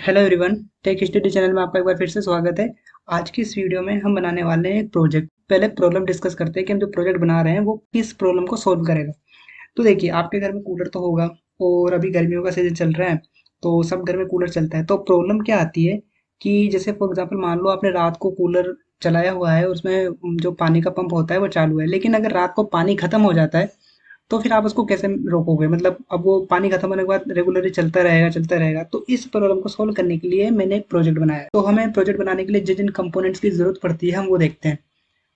Hello everyone, tech study channel में आपका एक बार फिर से स्वागत है। आज की इस वीडियो में हम बनाने वाले हैं एक प्रोजेक्ट। पहले प्रॉब्लम डिस्कस करते हैं कि हम जो प्रोजेक्ट बना रहे हैं वो किस प्रॉब्लम को सॉल्व करेगा। तो देखिए, आपके घर में कूलर तो होगा और अभी गर्मियों का सीजन चल रहा है, तो सब घर में कूलर चलता है। तो प्रॉब्लम क्या आती है कि जैसे फॉर एग्जाम्पल मान लो आपने रात को कूलर चलाया हुआ है, उसमें जो पानी का पंप होता है वो चालू है, लेकिन अगर रात को पानी खत्म हो जाता है तो फिर आप उसको कैसे रोकोगे? मतलब अब वो पानी खत्म होने के बाद रेगुलरली चलता रहेगा। तो इस प्रॉब्लम को सॉल्व करने के लिए मैंने एक प्रोजेक्ट बनाया है। तो हमें प्रोजेक्ट बनाने के लिए जिन जिन कंपोनेंट्स की जरूरत पड़ती है हम वो देखते हैं।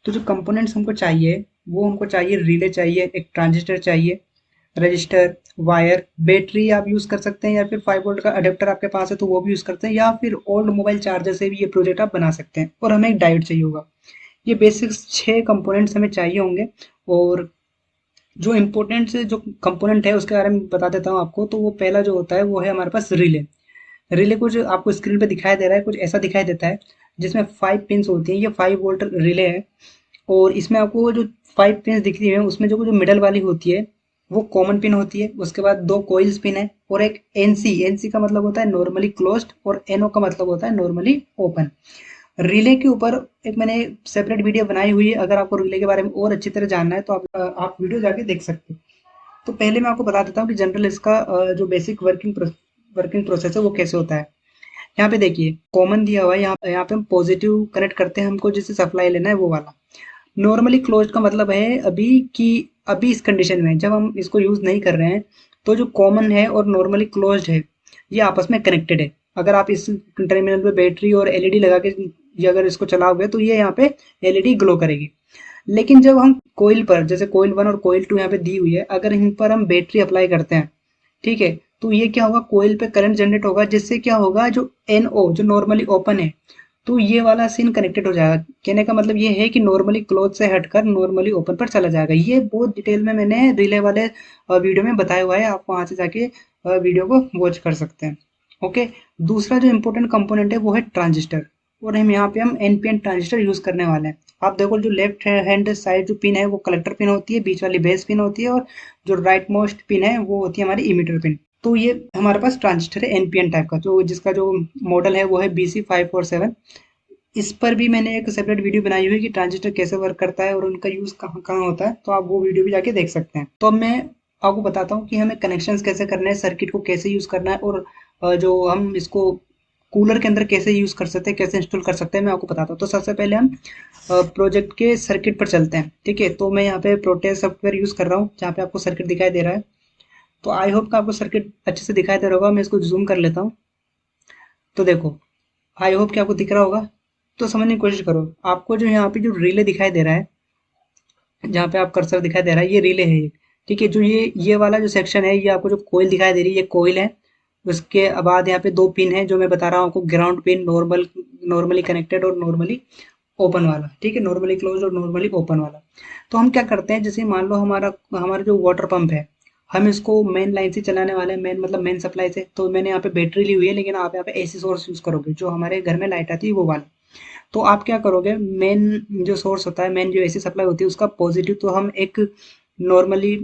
तो जो कंपोनेंट्स हमको चाहिए वो हमको चाहिए, रिले चाहिए, एक ट्रांजिस्टर चाहिए, रजिस्टर, वायर, बैटरी आप यूज कर सकते हैं, या फिर 5 वोल्ट का अडेप्टर आपके पास है तो वो भी यूज करते हैं, या फिर ओल्ड मोबाइल चार्जर से भी ये प्रोजेक्ट आप बना सकते हैं। और हमें एक डायोड चाहिए होगा। ये बेसिक्स 6 कंपोनेंट्स हमें चाहिए होंगे। और जो इम्पोर्टेंट से जो कंपोनेंट है उसके बारे में बता देता हूँ आपको। तो वो पहला जो होता है वो है हमारे पास रिले। रिले कुछ आपको स्क्रीन पे दिखाई दे रहा है, कुछ ऐसा दिखाई देता है जिसमें 5 पिन्स होती हैं। ये 5 वोल्ट रिले है। और इसमें आपको वो जो 5 पिन्स दिख रही है उसमें जो मिडल वाली होती है वो कॉमन पिन होती है। उसके बाद 2 कोइल्स पिन है और एक एनसी। एनसी का मतलब होता है नॉर्मली क्लोज्ड और एनओ का मतलब होता है नॉर्मली ओपन। रिले के ऊपर एक मैंने सेपरेट वीडियो बनाई हुई है। अगर आपको रिले के बारे में और अच्छी तरह जानना है तो आप वीडियो जाके देख सकते हो। तो पहले मैं आपको बता देता हूँ कि जनरल इसका जो बेसिक वर्किंग प्रोसेस है वो कैसे होता है। यहाँ पे देखिए, कॉमन दिया हुआ है। यहाँ पे हम पॉजिटिव कनेक्ट करते हैं, हमको जिससे सप्लाई लेना है वो वाला। नॉर्मली क्लोज्ड का मतलब है अभी इस कंडीशन में जब हम इसको यूज नहीं कर रहे हैं तो जो कॉमन है और नॉर्मली क्लोज्ड है ये आपस में कनेक्टेड है। अगर आप इस टर्मिनल पे बैटरी और एलईडी लगा के ये अगर इसको चलाओगे तो ये यहाँ पे एलईडी ग्लो करेगी। लेकिन जब हम कोइल पर, जैसे कोइल 1 और कोइल 2 यहाँ पे दी हुई है, अगर इन पर हम बैटरी अप्लाई करते हैं, ठीक है, तो ये क्या होगा, कोइल पे करंट जनरेट होगा, जिससे क्या होगा, जो एनओ जो नॉर्मली ओपन है तो ये वाला सीन कनेक्टेड हो जाएगा। कहने का मतलब ये है कि नॉर्मली क्लोज से हटकर नॉर्मली ओपन पर चला जाएगा। ये बहुत डिटेल में मैंने रिले वाले वीडियो में बताया हुआ है, आप वहां से जाके वीडियो को वॉच कर सकते हैं। ओके। दूसरा जो इम्पोर्टेंट कंपोनेंट है वो है ट्रांजिस्टर। और हम एनपीएन ट्रांजिस्टर यूज करने वाले हैं। आप देखो, जो लेफ्ट हैंड साइड जो पिन है वो कलेक्टर पिन होती है, बीच वाली बेस पिन होती है, और जो राइट मोस्ट पिन है वो होती है हमारी इमीटर पिन। तो ये हमारे पास ट्रांजिस्टर है एनपीएन टाइप का, जो जिसका जो मॉडल है वो है BC547। इस पर भी मैंने एक सेपरेट वीडियो बनाई हुई है कि ट्रांजिस्टर कैसे वर्क करता है और उनका यूज कहाँ कहाँ होता है, तो आप वो वीडियो भी जाके देख सकते हैं। तो अब मैं आपको बताता हूँ कि हमें कनेक्शंस कैसे करने हैं, सर्किट को कैसे यूज करना है, और जो हम इसको कूलर के अंदर कैसे यूज कर सकते हैं, कैसे इंस्टॉल कर सकते हैं, मैं आपको बताता हूँ। तो सबसे पहले हम प्रोजेक्ट के सर्किट पर चलते हैं। ठीक है, तो मैं यहाँ पे प्रोटेस सॉफ्टवेयर यूज कर रहा हूँ, जहाँ पे आपको सर्किट दिखाई दे रहा है। तो आई होप का आपको सर्किट अच्छे से दिखाई दे रहा होगा। मैं इसको जूम कर लेता हूँ। तो देखो, आई होप कि आपको दिख रहा होगा। तो समझने की कोशिश करो। आपको जो यहाँ पे जो रिले दिखाई दे रहा है, जहाँ पे आप कर्सर दिखाई दे रहा है, ये रिले है ये। ठीक है, जो ये वाला जो सेक्शन है, ये आपको जो कोयल दिखाई दे रही है ये कोयल है। उसके बाद यहाँ पे 2 पिन है जो मैं बता रहा हूँ आपको, ग्राउंड पिन, नॉर्मली कनेक्टेड और नॉर्मली ओपन वाला। ठीक है, नॉर्मली क्लोज और नॉर्मली ओपन वाला। तो हम क्या करते हैं, जैसे मान लो हमारा हमारा जो वाटर पंप है, हम इसको मेन लाइन से चलाने वाले हैं, मेन मतलब मेन सप्लाई से। तो मैंने यहाँ पे बैटरी ली हुई है, लेकिन आप यहाँ पे एसी सोर्स यूज करोगे, जो हमारे घर में लाइट आती है वो वाला। तो आप क्या करोगे, मेन जो सोर्स होता है, मेन जो एसी सप्लाई होती है, उसका पॉजिटिव तो हम एक नॉर्मली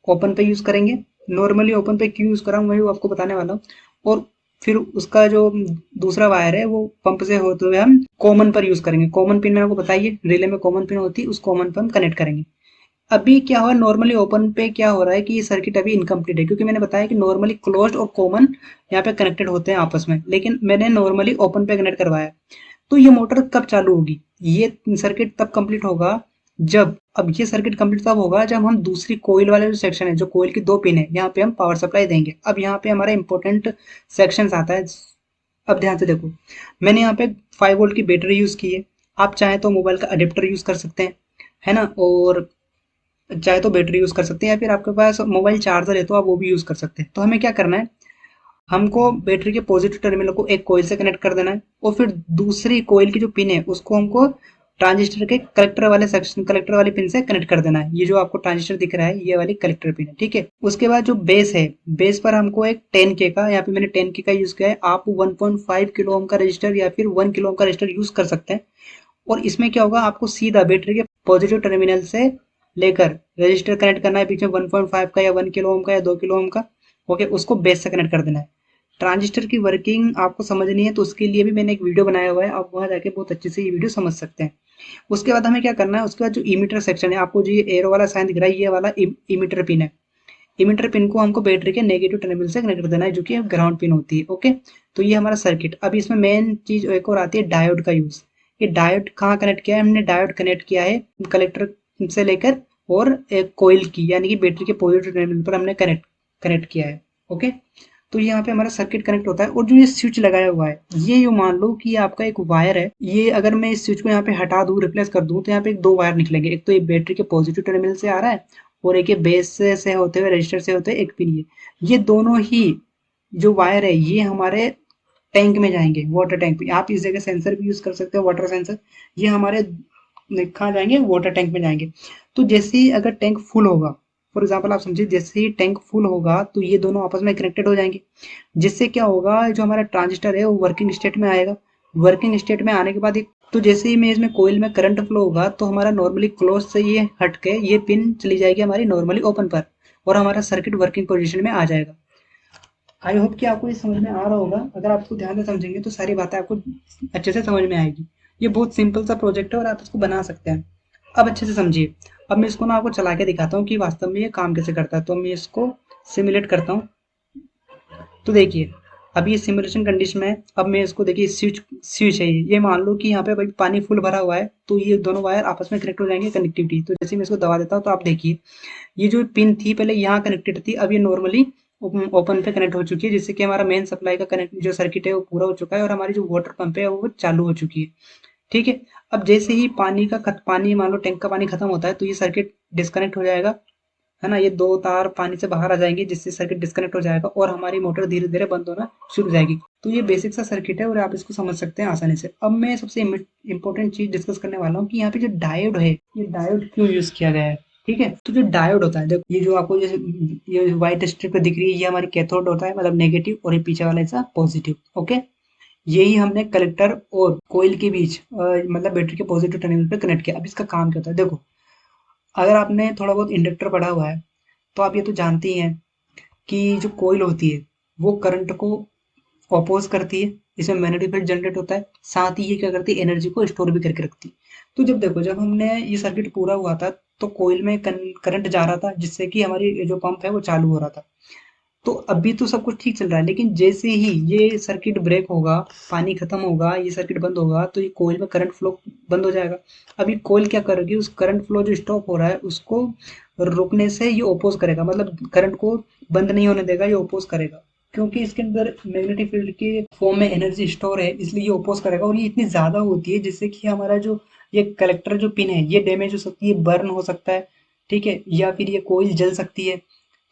ओपन पे यूज करेंगे। नॉर्मली ओपन पे क्यों यूज कर रहा हूँ वही आपको बताने वाला हूँ। और फिर उसका जो दूसरा वायर है वो पंप से होते हुए हम कॉमन पर यूज करेंगे। कॉमन पिन मैंने आपको बताइए, रिले में कॉमन पिन होती है, उस कॉमन पर हम कनेक्ट करेंगे। अभी क्या हुआ, नॉर्मली ओपन पे क्या हो रहा है कि ये सर्किट अभी इनकम्प्लीट है, क्योंकि मैंने बताया कि नॉर्मली क्लोज्ड और कॉमन यहाँ पे कनेक्टेड होते हैं आपस में, लेकिन मैंने नॉर्मली ओपन पे कनेक्ट करवाया। तो ये मोटर कब चालू होगी, ये सर्किट तब कंप्लीट होगा जब, अब ये सर्किट कंप्लीट तब होगा जब हम दूसरी कोयल वाले जो सेक्शन है, जो कोयल की 2 पिन है, यहाँ पे हम पावर सप्लाई देंगे। अब यहाँ पे हमारा इंपॉर्टेंट सेक्शन आता है। अब ध्यान से देखो, मैंने यहाँ पे 5 वोल्ट की बैटरी यूज की है। आप चाहे तो मोबाइल का अडेप्टर यूज कर सकते हैं, है ना, और चाहे तो बैटरी यूज कर सकते हैं, या फिर आपके पास मोबाइल चार्जर है तो आप वो भी यूज कर सकते हैं। तो हमें क्या करना है, हमको बैटरी के पॉजिटिव टर्मिनल को एक कोयल से कनेक्ट कर देना है, और फिर दूसरी कोयल की जो पिन है उसको हमको ट्रांजिस्टर के कलेक्टर वाली पिन से कनेक्ट कर देना है। ये जो आपको ट्रांजिस्टर दिख रहा है ये वाली कलेक्टर पिन है। ठीक है, उसके बाद जो बेस है, बेस पर हमको एक 10K का, यहाँ पे मैंने 10K का यूज किया है। आप 1.5 किलो ओम का रजिस्टर या फिर 1 किलो ओम का रजिस्टर यूज कर सकते हैं। और इसमें क्या होगा, आपको सीधा बैटरी के पॉजिटिव टर्मिनल से लेकर रजिस्टर कनेक्ट करना है, पीछे 1.5 का या 1 किलो ओम का या 2 किलो ओम का। ओके, उसको बेस से कनेक्ट कर देना है। ट्रांजिस्टर की वर्किंग आपको समझनी है तो उसके लिए भी मैंने एक वीडियो बनाया हुआ है, आप वहाँ जाके बहुत अच्छे से ये वीडियो समझ सकते हैं। उसके बाद हमें क्या करना है, उसके बाद जो इमीटर सेक्शन है, आपको जो ये एरो वाला साइन दिख रहा है, ये वाला इमीटर पिन है। इमीटर पिन को हमको बैटरी के नेगेटिव टर्मिनल से कनेक्ट कर देना है, जो कि ग्राउंड पिन होती है। ओके, तो ये हमारा सर्किट। अब इसमें मेन चीज एक और आती है, डायोड का यूज। ये डायोड कहाँ कनेक्ट किया है हमने, डायोड कनेक्ट किया है कलेक्टर से लेकर और एक कोयल की, यानी कि बैटरी के पॉजिटिव टर्मिनल पर हमने कनेक्ट कनेक्ट किया है। ओके, तो यहाँ पे हमारा सर्किट कनेक्ट होता है। और जो ये स्विच लगाया हुआ है, ये यूँ मान लो कि ये आपका एक वायर है। ये अगर मैं इस स्विच को यहाँ पे हटा दूँ, रिप्लेस कर दूँ, तो यहाँ पे एक दो वायर निकलेंगे। एक तो ये बैटरी के पॉजिटिव टर्मिनल से आ रहा है और एक ये बेस से होते हुए, रजिस्टर से होते हुए एक पिन ये दोनों ही जो वायर है ये हमारे टैंक में जाएंगे, वाटर टैंक में। आप इस जगह सेंसर भी यूज कर सकते हो, वाटर सेंसर। ये हमारे कहाँ जाएंगे, वाटर टैंक में जाएंगे। तो जैसे ही अगर टैंक फुल होगा, फॉर एग्जाम्पल आप समझिए, जैसे ही टैंक फुल होगा तो ये दोनों आपस में कनेक्टेड हो जाएंगे। जिससे क्या होगा, जो हमारा ट्रांजिस्टर है वो वर्किंग स्टेट में आएगा। वर्किंग स्टेट में आने के बाद एक, तो जैसे ही मैं इसमें कोयल में करंट फ्लो होगा तो हमारा नॉर्मली क्लोज से ये हट के ये पिन चली जाएगी हमारी नॉर्मली ओपन पर, और हमारा सर्किट वर्किंग पोजीशन में आ जाएगा। आई होप कि आपको ये समझ में आ रहा होगा। अगर आप इसको ध्यान से समझेंगे तो सारी बातें आपको अच्छे से समझ में आएगी। ये बहुत सिंपल सा प्रोजेक्ट है और आप इसको बना सकते हैं। अब अच्छे से समझिए। अब मैं इसको ना आपको चला के दिखाता हूँ कि वास्तव में ये काम कैसे करता है। तो मैं इसको सिमुलेट करता हूँ। तो देखिए, अब ये सिमुलेशन कंडीशन में है। अब मैं इसको, देखिए स्विच स्विच है ये मान लो कि यहाँ पे भाई पानी फुल भरा हुआ है, तो ये दोनों वायर आपस में कनेक्ट हो जाएंगे, कनेक्टिविटी। तो जैसे मैं इसको दबा देता हूँ तो आप देखिए, ये जो पिन थी पहले यहाँ कनेक्टेड थी, अब ये नॉर्मली ओपन पे कनेक्ट हो चुकी है, जिससे कि हमारा मेन सप्लाई का कनेक्ट जो सर्किट है वो पूरा हो चुका है और हमारी जो वाटर पंप है वो चालू हो चुकी है। ठीक है। अब जैसे ही पानी मान लो टैंक का पानी खत्म होता है तो ये सर्किट डिस्कनेक्ट हो जाएगा, है ना। ये दो तार पानी से बाहर आ जाएंगे जिससे सर्किट डिस्कनेक्ट हो जाएगा और हमारी मोटर धीरे धीरे बंद होना शुरू हो जाएगी। तो ये बेसिक सा सर्किट है और आप इसको समझ सकते हैं आसानी से। अब मैं सबसे इंपॉर्टेंट चीज डिस्कस करने वाला हूँ कि यहाँ पे जो डायोड है, ये डायोड क्यों यूज किया गया है। ठीक है, तो जो डायोड होता है, देखो ये जो आपको जैसे ये व्हाइट स्ट्रिप पे दिख रही है, ये हमारी कैथोड होता है, मतलब नेगेटिव, और ये पीछे वाला हिस्सा पॉजिटिव। ओके, यही हमने कलेक्टर और कोयल के बीच मतलब बैटरी के पॉजिटिव टर्मिनल पे कनेक्ट किया। अब इसका काम क्या होता है, देखो अगर आपने थोड़ा बहुत इंडक्टर पढ़ा हुआ है तो आप ये तो जानते ही हैं कि जो कोयल होती है वो करंट को अपोज करती है, इसमें मैग्नेटिक फील्ड जनरेट होता है, साथ ही ये क्या करती है, एनर्जी को स्टोर भी करके रखती है। तो जब देखो, जब हमने ये सर्किट पूरा हुआ था तो कोयल में करंट जा रहा था, जिससे कि हमारी जो पंप है वो चालू हो रहा था। तो अभी तो सब कुछ ठीक चल रहा है, लेकिन जैसे ही ये सर्किट ब्रेक होगा, पानी खत्म होगा, ये सर्किट बंद होगा, तो ये कोयल में करंट फ्लो बंद हो जाएगा। अभी कोयल क्या करेगी, उस करंट फ्लो जो स्टॉप हो रहा है उसको रोकने से ये ओपोज करेगा, मतलब करंट को बंद नहीं होने देगा, ये ओपोज करेगा। क्योंकि इसके अंदर मैग्नेटिक फील्ड के फॉर्म में एनर्जी स्टोर है, इसलिए ये ओपोज करेगा। और ये इतनी ज्यादा होती है जिससे कि हमारा जो ये कलेक्टर जो पिन है ये डैमेज हो सकती है, बर्न हो सकता है। ठीक है, या फिर ये कोयल जल सकती है।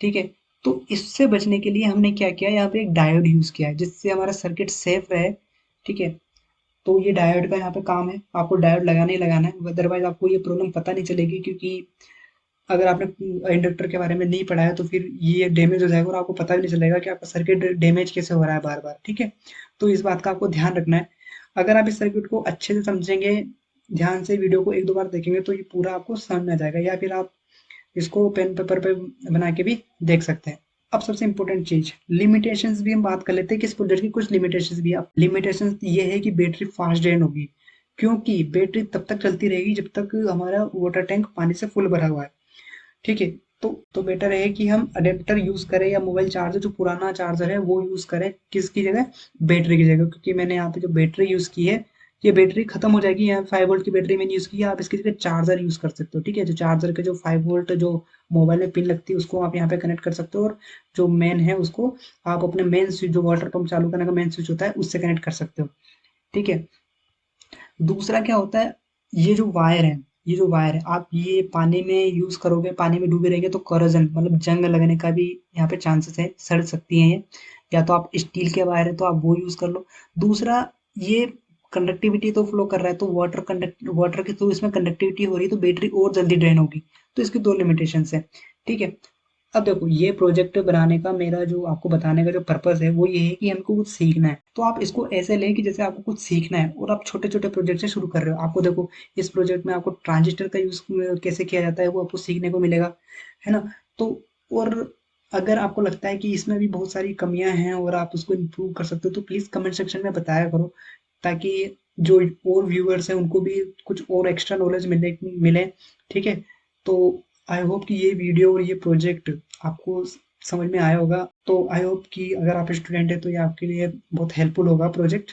ठीक है, तो इससे बचने के लिए हमने क्या किया, यहाँ पे एक डायोड यूज किया है जिससे हमारा सर्किट सेफ रहे। ठीक है, तो ये डायोड का यहाँ पे काम है, आपको डायोड लगाना ही लगाना है, अदरवाइज आपको ये प्रॉब्लम पता नहीं चलेगी। क्योंकि अगर आपने इंडक्टर के बारे में नहीं पढ़ा है तो फिर ये डैमेज हो जाएगा और आपको पता भी नहीं चलेगा कि आपका सर्किट डैमेज कैसे हो रहा है बार बार। ठीक है, तो इस बात का आपको ध्यान रखना है। अगर आप इस सर्किट को अच्छे से समझेंगे, ध्यान से वीडियो को एक दो बार देखेंगे तो ये पूरा आपको समझ में आ जाएगा, या फिर आप इसको पेन पेपर पे बना के भी देख सकते हैं। अब सबसे इंपॉर्टेंट चीज, लिमिटेशंस भी हम बात कर लेते हैं कि इस प्रोजेक्ट की कुछ लिमिटेशंस भी है। लिमिटेशंस ये है कि बैटरी फास्ट ड्रेन होगी, क्योंकि बैटरी तब तक चलती रहेगी जब तक हमारा वाटर टैंक पानी से फुल भरा हुआ है। ठीक है, तो बेटर है कि हम अडेप्टर यूज करें या मोबाइल चार्जर, जो पुराना चार्जर है वो यूज करें, किसकी जगह, बैटरी की जगह। क्योंकि मैंने यहाँ पे जो बैटरी यूज की है, ये बैटरी खत्म हो जाएगी। यहाँ 5 वोल्ट की बैटरी मैंने यूज की है, आप इसकी जगह चार्जर यूज कर सकते हो। ठीक है, जो चार्जर के जो 5 वोल्ट जो मोबाइल में पिन लगती है उसको आप यहाँ पे कनेक्ट कर सकते हो, और जो मेन है उसको आप अपने मेन स्विच, जो वाटर पंप चालू करने का मेन स्विच होता है, उससे कनेक्ट कर सकते हो। ठीक है, दूसरा क्या होता है, ये जो वायर है, ये जो वायर है आप ये पानी में यूज करोगे, पानी में डूबे रहेंगे तो करोजन मतलब जंग लगने का भी यहाँ पे चांसेस है, सड़ सकती हैं ये। या तो आप स्टील के वायर है तो आप वो यूज कर लो। दूसरा, ये कंडक्टिविटी तो फ्लो कर रहा है, तो वाटर के थ्रू इसमें कंडक्टिविटी हो रही है तो बैटरी और जल्दी ड्रेन होगी। तो इसकी दो लिमिटेशंस है। ठीक है, अब देखो ये प्रोजेक्ट बनाने का मेरा जो आपको बताने का जो पर्पस है वो ये है कि हमको कुछ सीखना है। तो आप इसको ऐसे लें कि जैसे आपको कुछ सीखना है और आप छोटे छोटे प्रोजेक्ट से शुरू कर रहे हो। आपको देखो इस प्रोजेक्ट में आपको ट्रांजिस्टर का यूज कैसे किया जाता है वो आपको सीखने को मिलेगा, है ना। तो और अगर आपको लगता है कि इसमें भी बहुत सारी कमियां हैं और आप उसको इम्प्रूव कर सकते हो तो प्लीज़ कमेंट सेक्शन में बताया करो, ताकि जो और व्यूअर्स हैं उनको भी कुछ और एक्स्ट्रा नॉलेज मिले। ठीक है, तो आई होप कि ये वीडियो और ये प्रोजेक्ट आपको समझ में आया होगा। तो आई होप कि अगर आप स्टूडेंट हैं तो ये आपके लिए बहुत हेल्पफुल होगा प्रोजेक्ट।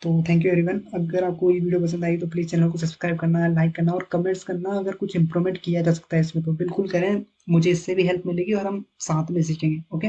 तो थैंक यू एवरीवन। अगर आपको ये वीडियो पसंद आई तो प्लीज़ चैनल को सब्सक्राइब करना, लाइक करना और कमेंट्स करना। अगर कुछ इंप्रूवमेंट किया जा सकता है इसमें तो बिल्कुल करें, मुझे इससे भी हेल्प मिलेगी और हम साथ में सीखेंगे। ओके।